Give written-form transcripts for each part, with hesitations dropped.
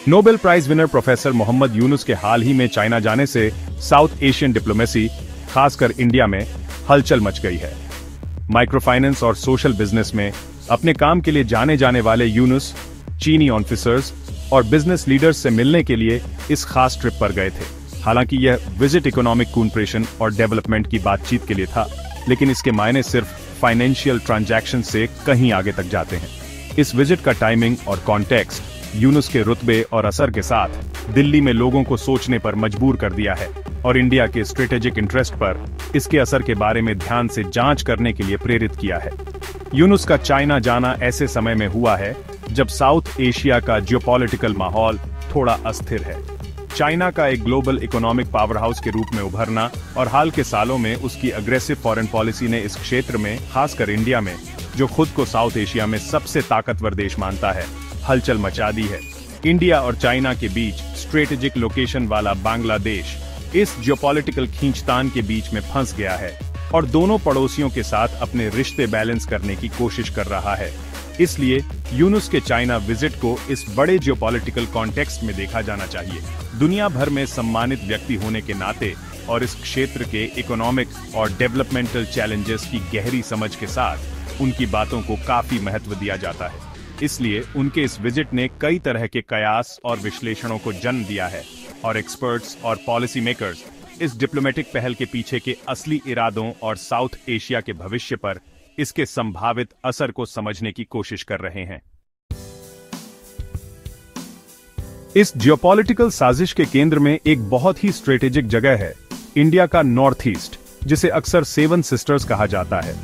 Nobel prize winner professor Mohammad Yunus के हाल ही में चाइना जाने से साउथ एशियन डिप्लोमेसी, खासकर इंडिया में हलचल मच गई है। माइक्रो फाइनेंस और सोशल बिजनेस में अपने काम के लिए जाने जाने वाले यूनुस चीनी ऑफिसर्स और बिजनेस लीडर्स से मिलने के लिए इस खास ट्रिप पर गए थे। हालांकि यह विजिट इकोनॉमिक कोऑपरेशन और डेवलपमेंट की बातचीत के लिए था, लेकिन इसके मायने सिर्फ फाइनेंशियल ट्रांजैक्शन से कहीं आगे तक जाते हैं। इस विजिट का टाइमिंग और कॉन्टेक्स्ट यूनुस के रुतबे और असर के साथ दिल्ली में लोगों को सोचने पर मजबूर कर दिया है और इंडिया के स्ट्रेटेजिक इंटरेस्ट पर इसके असर के बारे में ध्यान से जांच करने के लिए प्रेरित किया है। यूनुस का चाइना जाना ऐसे समय में हुआ है जब साउथ एशिया का जियोपॉलिटिकल माहौल थोड़ा अस्थिर है। चाइना का एक ग्लोबल इकोनॉमिक पावर हाउस के रूप में उभरना और हाल के सालों में उसकी अग्रेसिव फॉरेन पॉलिसी ने इस क्षेत्र में, खासकर इंडिया में, जो खुद को साउथ एशिया में सबसे ताकतवर देश मानता है, हलचल मचा दी है। इंडिया और चाइना के बीच स्ट्रेटेजिक लोकेशन वाला बांग्लादेश इस जियोपॉलिटिकल खींचतान के बीच में फंस गया है और दोनों पड़ोसियों के साथ अपने रिश्ते बैलेंस करने की कोशिश कर रहा है। इसलिए यूनुस के चाइना विजिट को इस बड़े जियोपॉलिटिकल कॉन्टेक्स्ट में देखा जाना चाहिए। दुनिया भर में सम्मानित व्यक्ति होने के नाते और इस क्षेत्र के इकोनॉमिक और डेवलपमेंटल चैलेंजेस की गहरी समझ के साथ उनकी बातों को काफी महत्व दिया जाता है। इसलिए उनके इस विजिट ने कई तरह के कयास और विश्लेषणों को जन्म दिया है और एक्सपर्ट्स और पॉलिसी मेकर्स इस डिप्लोमेटिक पहल के पीछे के असली इरादों और साउथ एशिया के भविष्य पर इसके संभावित असर को समझने की कोशिश कर रहे हैं। इस जियोपॉलिटिकल साजिश के केंद्र में एक बहुत ही स्ट्रेटेजिक जगह है, इंडिया का नॉर्थ ईस्ट, जिसे अक्सर सेवन सिस्टर्स कहा जाता है।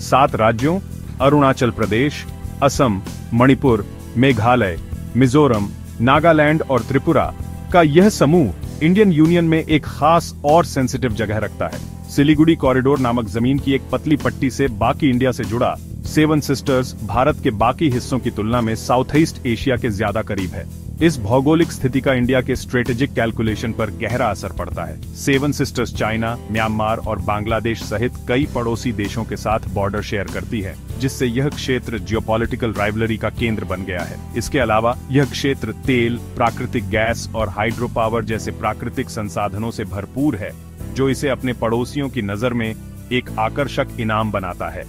7 राज्यों अरुणाचल प्रदेश, असम, मणिपुर, मेघालय, मिजोरम, नागालैंड और त्रिपुरा का यह समूह इंडियन यूनियन में एक खास और सेंसिटिव जगह रखता है। सिलीगुड़ी कॉरिडोर नामक जमीन की एक पतली पट्टी से बाकी इंडिया से जुड़ा सेवन सिस्टर्स भारत के बाकी हिस्सों की तुलना में साउथ ईस्ट एशिया के ज्यादा करीब है। इस भौगोलिक स्थिति का इंडिया के स्ट्रेटेजिक कैलकुलेशन पर गहरा असर पड़ता है। सेवन सिस्टर्स चाइना, म्यांमार और बांग्लादेश सहित कई पड़ोसी देशों के साथ बॉर्डर शेयर करती है, जिससे यह क्षेत्र जियोपॉलिटिकल राइवलरी का केंद्र बन गया है। इसके अलावा यह क्षेत्र तेल, प्राकृतिक गैस और हाइड्रो पावर जैसे प्राकृतिक संसाधनों से भरपूर है, जो इसे अपने पड़ोसियों की नजर में एक आकर्षक इनाम बनाता है।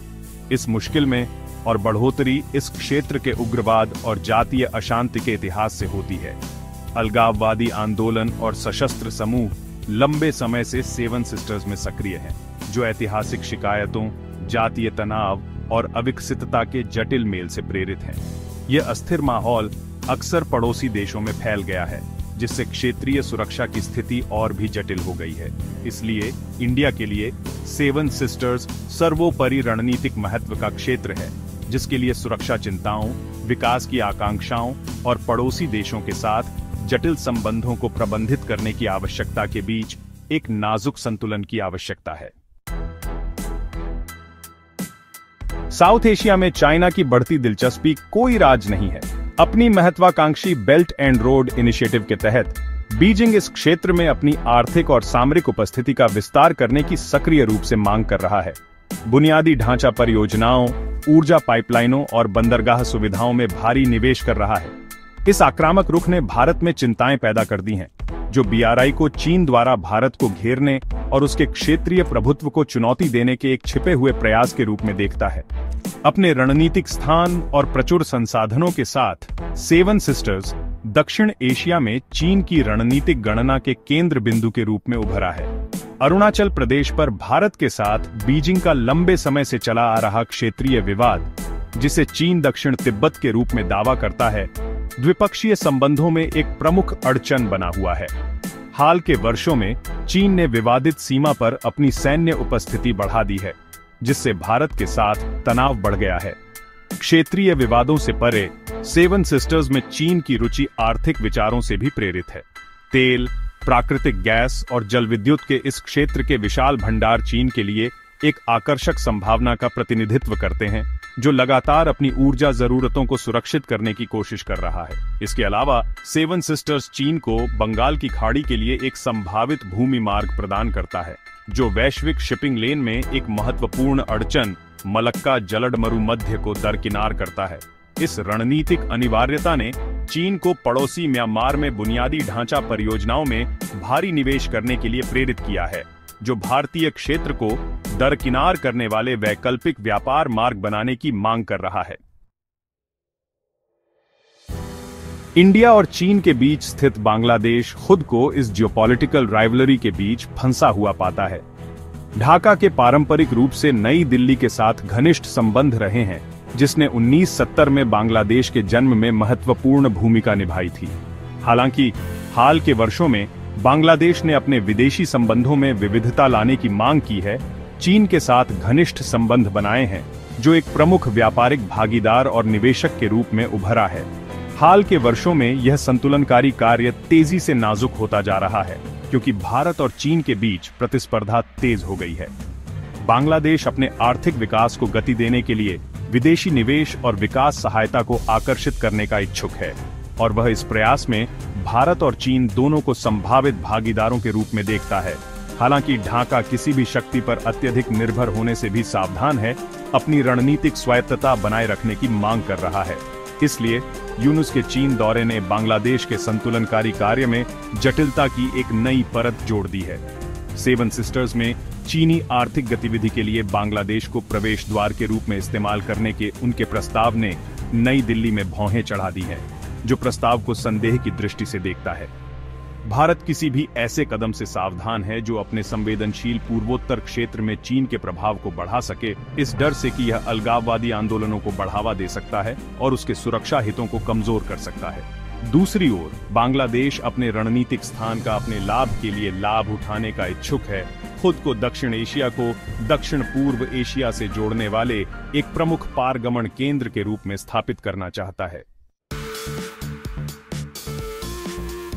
इस मुश्किल में और बढ़ोतरी इस क्षेत्र के उग्रवाद और जातीय अशांति के इतिहास से होती है। अलगाववादी आंदोलन और सशस्त्र समूह लंबे समय से सेवन सिस्टर्स में सक्रिय हैं, जो ऐतिहासिक शिकायतों, जातीय तनाव और अविकसितता के जटिल मेल से प्रेरित हैं। यह अस्थिर माहौल अक्सर पड़ोसी देशों में फैल गया है, जिससे क्षेत्रीय सुरक्षा की स्थिति और भी जटिल हो गई है। इसलिए इंडिया के लिए सेवन सिस्टर्स सर्वोपरि रणनीतिक महत्व का क्षेत्र है, जिसके लिए सुरक्षा चिंताओं, विकास की आकांक्षाओं और पड़ोसी देशों के साथ जटिल संबंधों को प्रबंधित करने की आवश्यकता के बीच एक नाजुक संतुलन की आवश्यकता है। साउथ एशिया में चाइना की बढ़ती दिलचस्पी कोई राज नहीं है। अपनी महत्वाकांक्षी बेल्ट एंड रोड इनिशिएटिव के तहत बीजिंग इस क्षेत्र में अपनी आर्थिक और सामरिक उपस्थिति का विस्तार करने की सक्रिय रूप से मांग कर रहा है। बुनियादी ढांचा परियोजनाओं, ऊर्जा पाइपलाइनों और बंदरगाह सुविधाओं में भारी निवेश कर रहा है। इस आक्रामक रुख ने भारत में चिंताएं पैदा कर दी हैं, जो बीआरआई को चीन द्वारा भारत को घेरने और उसके क्षेत्रीय प्रभुत्व को चुनौती देने के एक छिपे हुए प्रयास के रूप में देखता है। अपने रणनीतिक स्थान और प्रचुर संसाधनों के साथ सेवन सिस्टर्स दक्षिण एशिया में चीन की रणनीतिक गणना के केंद्र बिंदु के रूप में उभरा है। अरुणाचल प्रदेश पर भारत के साथ बीजिंग का लंबे समय से चला आ रहा क्षेत्रीय विवाद, जिसे चीन दक्षिण तिब्बत के रूप में दावा करता है, द्विपक्षीय संबंधों में एक प्रमुख अड़चन बना हुआ है। हाल के वर्षों में चीन ने विवादित सीमा पर अपनी सैन्य उपस्थिति बढ़ा दी है, जिससे भारत के साथ तनाव बढ़ गया है। क्षेत्रीय विवादों से परे सेवन सिस्टर्स में चीन की रुचि आर्थिक विचारों से भी प्रेरित है। तेल, प्राकृतिक गैस और जल विद्युत के इस क्षेत्र के विशाल भंडार चीन के लिए एक आकर्षक संभावना का प्रतिनिधित्व करते हैं, जो लगातार अपनी ऊर्जा जरूरतों को सुरक्षित करने की कोशिश कर रहा है। इसके अलावा सेवन सिस्टर्स चीन को बंगाल की खाड़ी के लिए एक संभावित भूमि मार्ग प्रदान करता है, जो वैश्विक शिपिंग लेन में एक महत्वपूर्ण अड़चन मलक्का जलड मरुमध्य को दरकिनार करता है। इस रणनीतिक अनिवार्यता ने चीन को पड़ोसी म्यांमार में बुनियादी ढांचा परियोजनाओं में भारी निवेश करने के लिए प्रेरित किया है, जो भारतीय क्षेत्र को दरकिनार करने वाले वैकल्पिक व्यापार मार्ग बनाने की मांग कर रहा है। इंडिया और चीन के बीच स्थित बांग्लादेश खुद को इस जियोपॉलिटिकल राइवलरी के बीच फंसा हुआ पाता है। ढाका के पारंपरिक रूप से नई दिल्ली के साथ घनिष्ठ संबंध रहे हैं, जिसने 1970 में बांग्लादेश के जन्म में महत्वपूर्ण भूमिका निभाई थी। हालांकि हाल के वर्षों में बांग्लादेश ने अपने विदेशी संबंधों में विविधता लाने की मांग की है, चीन के साथ घनिष्ठ संबंध बनाए हैं, जो एक प्रमुख व्यापारिक भागीदार और निवेशक के रूप में उभरा है। हाल के वर्षों में यह संतुलनकारी कार्य तेजी से नाजुक होता जा रहा है, क्योंकि भारत और चीन के बीच प्रतिस्पर्धा तेज हो गई है। बांग्लादेश अपने आर्थिक विकास को गति देने के लिए विदेशी निवेश और विकास सहायता को आकर्षित करने का इच्छुक है, और वह इस प्रयास में भारत और चीन दोनों को संभावित भागीदारों के रूप में देखता है। हालांकि ढाका किसी भी शक्ति पर अत्यधिक निर्भर होने से भी सावधान है, अपनी रणनीतिक स्वायत्तता बनाए रखने की मांग कर रहा है। इसलिए यूनुस के चीन दौरे ने बांग्लादेश के संतुलनकारी कार्य में जटिलता की एक नई परत जोड़ दी है। सेवन सिस्टर्स में चीनी आर्थिक गतिविधि के लिए बांग्लादेश को प्रवेश द्वार के रूप में इस्तेमाल करने के उनके प्रस्ताव ने नई दिल्ली में भौहें चढ़ा दी हैं, जो प्रस्ताव को संदेह की दृष्टि से देखता है। भारत किसी भी ऐसे कदम से सावधान है जो अपने संवेदनशील पूर्वोत्तर क्षेत्र में चीन के प्रभाव को बढ़ा सके, इस डर से कि यह अलगाववादी आंदोलनों को बढ़ावा दे सकता है और उसके सुरक्षा हितों को कमजोर कर सकता है। दूसरी ओर बांग्लादेश अपने रणनीतिक स्थान का अपने लाभ के लिए लाभ उठाने का इच्छुक है, खुद को दक्षिण एशिया को दक्षिण पूर्व एशिया से जोड़ने वाले एक प्रमुख पारगमन केंद्र के रूप में स्थापित करना चाहता है।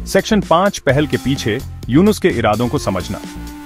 सेक्शन 5 पहल के पीछे यूनुस के इरादों को समझना।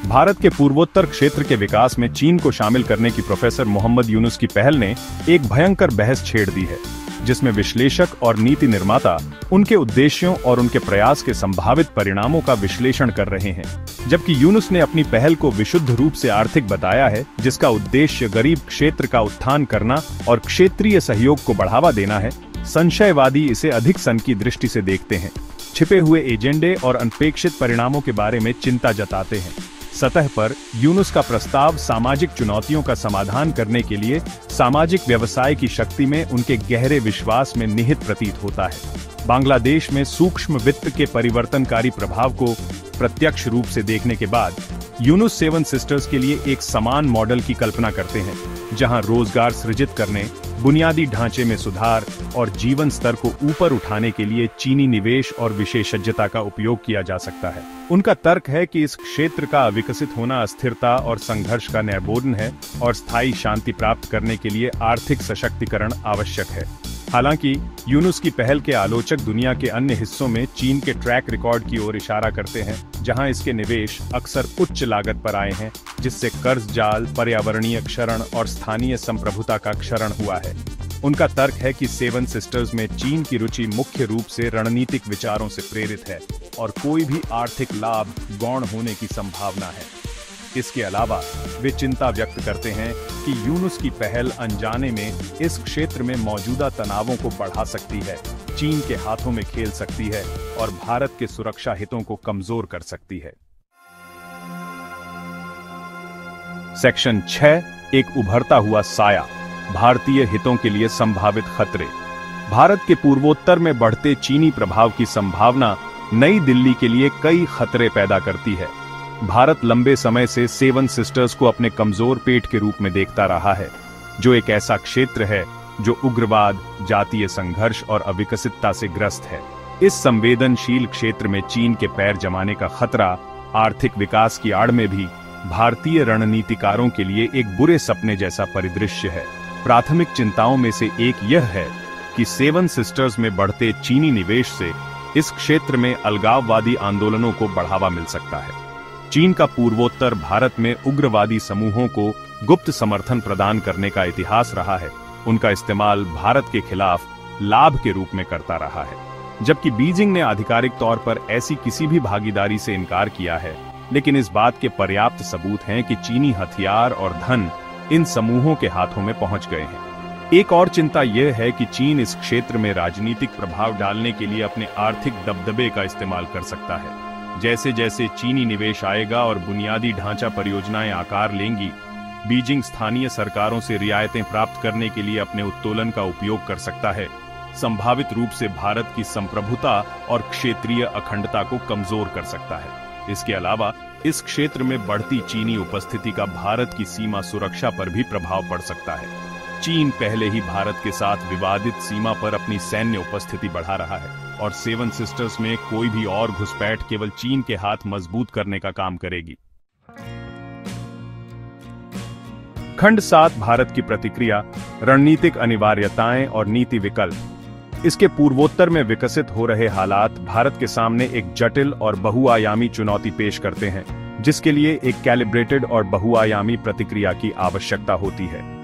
भारत के पूर्वोत्तर क्षेत्र के विकास में चीन को शामिल करने की प्रोफेसर मोहम्मद यूनुस की पहल ने एक भयंकर बहस छेड़ दी है, जिसमें विश्लेषक और नीति निर्माता उनके उद्देश्यों और उनके प्रयास के संभावित परिणामों का विश्लेषण कर रहे हैं। जबकि यूनुस ने अपनी पहल को विशुद्ध रूप से आर्थिक बताया है, जिसका उद्देश्य गरीब क्षेत्र का उत्थान करना और क्षेत्रीय सहयोग को बढ़ावा देना है, संशयवादी इसे अधिक सन की दृष्टि से देखते हैं, छिपे हुए एजेंडे और अनपेक्षित परिणामों के बारे में चिंता जताते हैं। सतह पर यूनुस का प्रस्ताव सामाजिक चुनौतियों का समाधान करने के लिए सामाजिक व्यवसाय की शक्ति में उनके गहरे विश्वास में निहित प्रतीत होता है। बांग्लादेश में सूक्ष्म वित्त के परिवर्तनकारी प्रभाव को प्रत्यक्ष रूप से देखने के बाद यूनुस सेवन सिस्टर्स के लिए एक समान मॉडल की कल्पना करते हैं, जहां रोजगार सृजित करने, बुनियादी ढांचे में सुधार और जीवन स्तर को ऊपर उठाने के लिए चीनी निवेश और विशेषज्ञता का उपयोग किया जा सकता है। उनका तर्क है कि इस क्षेत्र का विकसित होना अस्थिरता और संघर्ष का नैबोधन है और स्थायी शांति प्राप्त करने के लिए आर्थिक सशक्तिकरण आवश्यक है। हालांकि यूनुस की पहल के आलोचक दुनिया के अन्य हिस्सों में चीन के ट्रैक रिकॉर्ड की ओर इशारा करते हैं, जहां इसके निवेश अक्सर उच्च लागत पर आए हैं, जिससे कर्ज जाल, पर्यावरणीय क्षरण और स्थानीय संप्रभुता का क्षरण हुआ है। उनका तर्क है कि सेवन सिस्टर्स में चीन की रुचि मुख्य रूप से रणनीतिक विचारों से प्रेरित है और कोई भी आर्थिक लाभ गौण होने की संभावना है। इसके अलावा वे चिंता व्यक्त करते हैं कि यूनुस की पहल अनजाने में इस क्षेत्र में मौजूदा तनावों को बढ़ा सकती है, चीन के हाथों में खेल सकती है और भारत के सुरक्षा हितों को कमजोर कर सकती है। सेक्शन 6 एक उभरता हुआ साया, भारतीय हितों के लिए संभावित खतरे। भारत के पूर्वोत्तर में बढ़ते चीनी प्रभाव की संभावना नई दिल्ली के लिए कई खतरे पैदा करती है। भारत लंबे समय से सेवन सिस्टर्स को अपने कमजोर पेट के रूप में देखता रहा है, जो एक ऐसा क्षेत्र है जो उग्रवाद, जातीय संघर्ष और अविकसितता से ग्रस्त है। इस संवेदनशील क्षेत्र में चीन के पैर जमाने का खतरा आर्थिक विकास की आड़ में भी भारतीय रणनीतिकारों के लिए एक बुरे सपने जैसा परिदृश्य है। प्राथमिक चिंताओं में से एक यह है कि सेवन सिस्टर्स में बढ़ते चीनी निवेश से इस क्षेत्र में अलगाववादी आंदोलनों को बढ़ावा मिल सकता है। चीन का पूर्वोत्तर भारत में उग्रवादी समूहों को गुप्त समर्थन प्रदान करने का इतिहास रहा है। उनका इस्तेमाल भारत के खिलाफ लाभ के रूप में करता रहा है, जबकि बीजिंग ने आधिकारिक तौर पर ऐसी किसी भी भागीदारी से इनकार किया है। लेकिन इस बात के पर्याप्त सबूत हैं कि चीनी हथियार और धन इन समूहों के हाथों में पहुंच गए हैं। एक और चिंता यह है कि चीन इस क्षेत्र में राजनीतिक प्रभाव डालने के लिए अपने आर्थिक दबदबे का इस्तेमाल कर सकता है। जैसे जैसे चीनी निवेश आएगा और बुनियादी ढांचा परियोजनाएं आकार लेंगी, बीजिंग स्थानीय सरकारों से रियायतें प्राप्त करने के लिए अपने उत्तोलन का उपयोग कर सकता है, संभावित रूप से भारत की संप्रभुता और क्षेत्रीय अखंडता को कमजोर कर सकता है। इसके अलावा इस क्षेत्र में बढ़ती चीनी उपस्थिति का भारत की सीमा सुरक्षा पर भी प्रभाव पड़ सकता है। चीन पहले ही भारत के साथ विवादित सीमा पर अपनी सैन्य उपस्थिति बढ़ा रहा है और सेवन सिस्टर्स में कोई भी और घुसपैठ केवल चीन के हाथ मजबूत करने का काम करेगी। खंड 7 भारत की प्रतिक्रिया, रणनीतिक अनिवार्यताएं और नीति विकल्प। इसके पूर्वोत्तर में विकसित हो रहे हालात भारत के सामने एक जटिल और बहुआयामी चुनौती पेश करते हैं, जिसके लिए एक कैलिब्रेटेड और बहुआयामी प्रतिक्रिया की आवश्यकता होती है।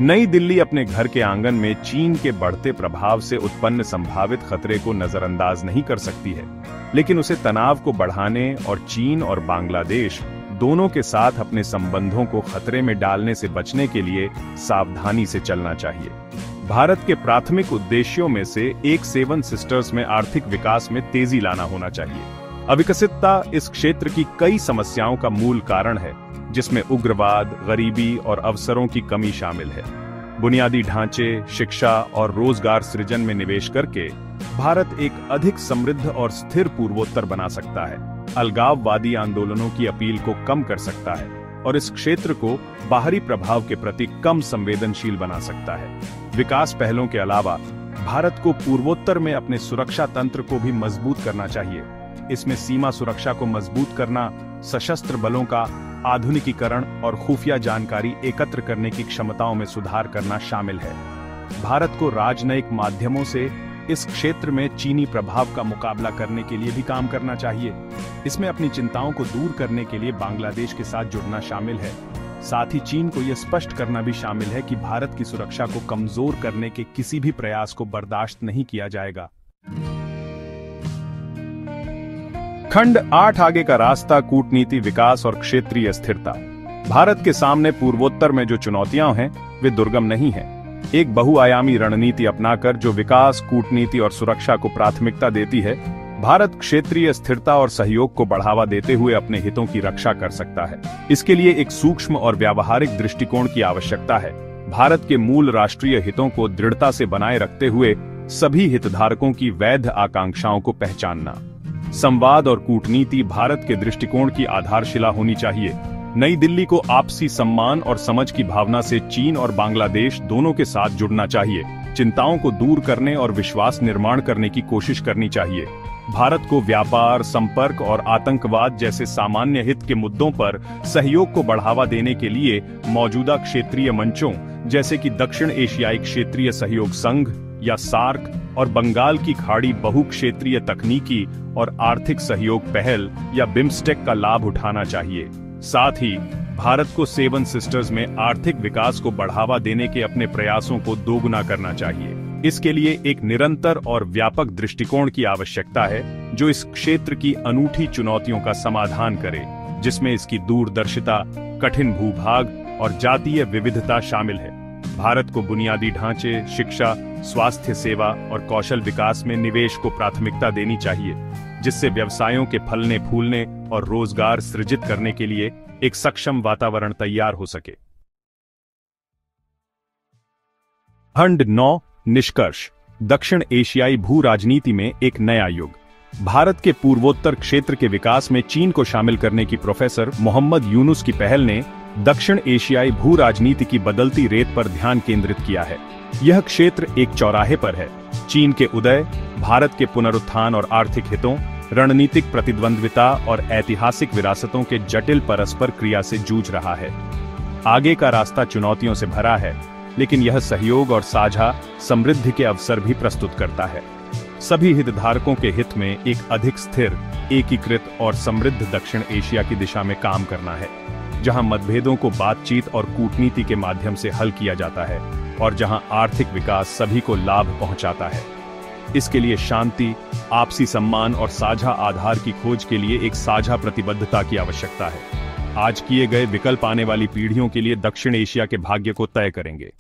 नई दिल्ली अपने घर के आंगन में चीन के बढ़ते प्रभाव से उत्पन्न संभावित खतरे को नजरअंदाज नहीं कर सकती है, लेकिन उसे तनाव को बढ़ाने और चीन और बांग्लादेश दोनों के साथ अपने संबंधों को खतरे में डालने से बचने के लिए सावधानी से चलना चाहिए। भारत के प्राथमिक उद्देश्यों में से एक सेवन सिस्टर्स में आर्थिक विकास में तेजी लाना होना चाहिए। अविकसितता इस क्षेत्र की कई समस्याओं का मूल कारण है, जिसमें उग्रवाद, गरीबी और अवसरों की कमी शामिल है। बुनियादी ढांचे, शिक्षा और रोजगार सृजन में निवेश करके भारत एक अधिक समृद्ध और स्थिर पूर्वोत्तर बना सकता है, अलगाववादी आंदोलनों की अपील को कम कर सकता है और इस क्षेत्र को बाहरी प्रभाव के प्रति कम संवेदनशील बना सकता है। विकास पहलों के अलावा भारत को पूर्वोत्तर में अपने सुरक्षा तंत्र को भी मजबूत करना चाहिए। इसमें सीमा सुरक्षा को मजबूत करना, सशस्त्र बलों का आधुनिकीकरण और खुफिया जानकारी एकत्र करने की क्षमताओं में सुधार करना शामिल है। भारत को राजनयिक माध्यमों से इस क्षेत्र में चीनी प्रभाव का मुकाबला करने के लिए भी काम करना चाहिए। इसमें अपनी चिंताओं को दूर करने के लिए बांग्लादेश के साथ जुड़ना शामिल है। साथ ही चीन को यह स्पष्ट करना भी शामिल है कि भारत की सुरक्षा को कमजोर करने के किसी भी प्रयास को बर्दाश्त नहीं किया जाएगा। खंड 8 आगे का रास्ता, कूटनीति, विकास और क्षेत्रीय स्थिरता। भारत के सामने पूर्वोत्तर में जो चुनौतियां हैं वे दुर्गम नहीं हैं। एक बहुआयामी रणनीति अपनाकर जो विकास, कूटनीति और सुरक्षा को प्राथमिकता देती है, भारत क्षेत्रीय स्थिरता और सहयोग को बढ़ावा देते हुए अपने हितों की रक्षा कर सकता है। इसके लिए एक सूक्ष्म और व्यावहारिक दृष्टिकोण की आवश्यकता है। भारत के मूल राष्ट्रीय हितों को दृढ़ता से बनाए रखते हुए सभी हितधारकों की वैध आकांक्षाओं को पहचानना। संवाद और कूटनीति भारत के दृष्टिकोण की आधारशिला होनी चाहिए। नई दिल्ली को आपसी सम्मान और समझ की भावना से चीन और बांग्लादेश दोनों के साथ जुड़ना चाहिए। चिंताओं को दूर करने और विश्वास निर्माण करने की कोशिश करनी चाहिए। भारत को व्यापार, संपर्क और आतंकवाद जैसे सामान्य हित के मुद्दों पर सहयोग को बढ़ावा देने के लिए मौजूदा क्षेत्रीय मंचों जैसे कि दक्षिण एशियाई क्षेत्रीय सहयोग संघ या सार्क और बंगाल की खाड़ी बहुक्षेत्रीय तकनीकी और आर्थिक सहयोग पहल या बिम्स्टेक का लाभ उठाना चाहिए। साथ ही भारत को सेवन सिस्टर्स में आर्थिक विकास को बढ़ावा देने के अपने प्रयासों को दोगुना करना चाहिए। इसके लिए एक निरंतर और व्यापक दृष्टिकोण की आवश्यकता है जो इस क्षेत्र की अनूठी चुनौतियों का समाधान करे, जिसमें इसकी दूरदर्शिता, कठिन भूभाग और जातीय विविधता शामिल है। भारत को बुनियादी ढांचे, शिक्षा, स्वास्थ्य सेवा और कौशल विकास में निवेश को प्राथमिकता देनी चाहिए, जिससे व्यवसायों के फलने फूलने और रोजगार सृजित करने के लिए एक सक्षम वातावरण तैयार हो सके। खंड 9 निष्कर्ष, दक्षिण एशियाई भू राजनीति में एक नया युग। भारत के पूर्वोत्तर क्षेत्र के विकास में चीन को शामिल करने की प्रोफेसर मोहम्मद यूनुस की पहल ने दक्षिण एशियाई भू राजनीति की बदलती रेत पर ध्यान केंद्रित किया है। यह क्षेत्र एक चौराहे पर है। चीन के उदय, भारत के पुनरुत्थान और आर्थिक हितों, रणनीतिक प्रतिद्वंद्विता और ऐतिहासिक विरासतों के जटिल परस्पर क्रिया से जूझ रहा है। आगे का रास्ता चुनौतियों से भरा है, लेकिन यह सहयोग और साझा समृद्धि के अवसर भी प्रस्तुत करता है। सभी हितधारकों के हित में एक अधिक स्थिर, एकीकृत और समृद्ध दक्षिण एशिया की दिशा में काम करना है, जहां मतभेदों को बातचीत और कूटनीति के माध्यम से हल किया जाता है और जहां आर्थिक विकास सभी को लाभ पहुंचाता है। इसके लिए शांति, आपसी सम्मान और साझा आधार की खोज के लिए एक साझा प्रतिबद्धता की आवश्यकता है। आज किए गए विकल्प आने वाली पीढ़ियों के लिए दक्षिण एशिया के भाग्य को तय करेंगे।